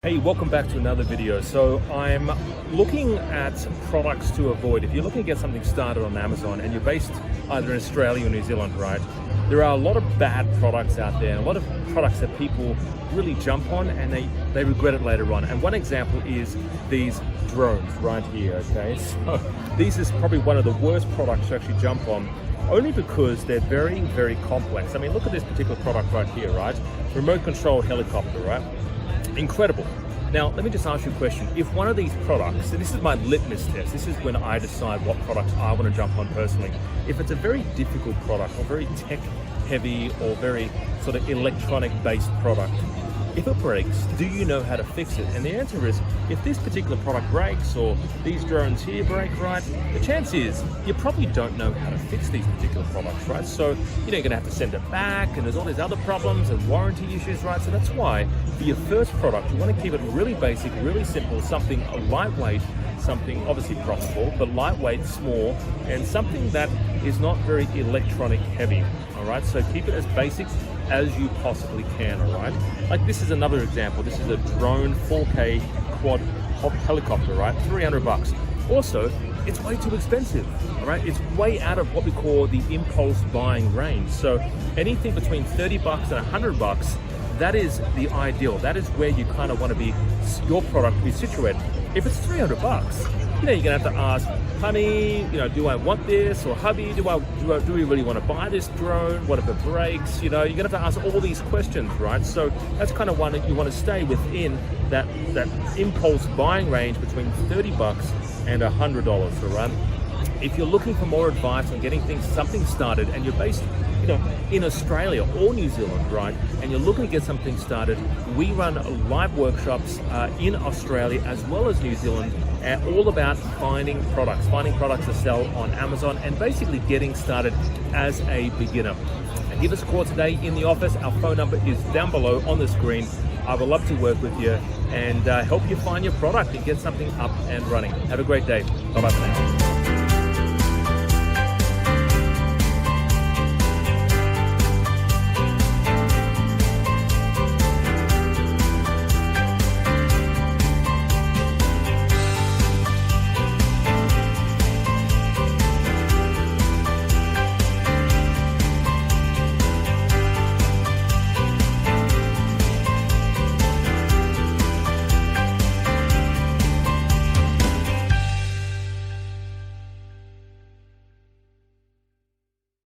Hey, welcome back to another video. So I'm looking at products to avoid. If you're looking to get something started on Amazon and you're based either in Australia or New Zealand, right? There are a lot of bad products out there, a lot of products that people really jump on and they regret it later on. And one example is these drones right here, okay? So this is probably one of the worst products to actually jump on, only because they're very, very complex. I mean, look at this particular product right here, right? Remote control helicopter, right? Incredible. Now, let me just ask you a question. If one of these products, so this is my litmus test, this is when I decide what products I want to jump on personally. If it's a very difficult product or very tech heavy or very sort of electronic based product, if it breaks, do you know how to fix it? And the answer is, if this particular product breaks or these drones here break, right, the chance is you probably don't know how to fix these particular products, right? So you're going to have to send it back and there's all these other problems and warranty issues, right? So that's why for your first product, you want to keep it really basic, really simple, something lightweight, something obviously profitable, but lightweight, small, and something that is not very electronic heavy, all right? So keep it as basic as you possibly can, all right? Like this is another example. This is a drone 4K quad helicopter, right? 300 bucks. Also, it's way too expensive, all right? It's way out of what we call the impulse buying range. So anything between 30 bucks and 100 bucks, that is the ideal. That is where you kind of want to be, your product to be situated. If it's 300 bucks, you're gonna have to ask, honey, do I want this? Or hubby, do we really want to buy this drone? What if it breaks? You're gonna have to ask all these questions, right? So that's kind of one that you want to stay within that impulse buying range between 30 bucks and $100, all right? If you're looking for more advice on getting something started and you're based in Australia or New Zealand, right, and you're looking to get something started, we run live workshops in Australia as well as New Zealand, all about finding products to sell on Amazon and basically getting started as a beginner. And give us a call today in the office. Our phone number is down below on the screen. I would love to work with you and help you find your product and get something up and running. Have a great day. Bye-bye for now.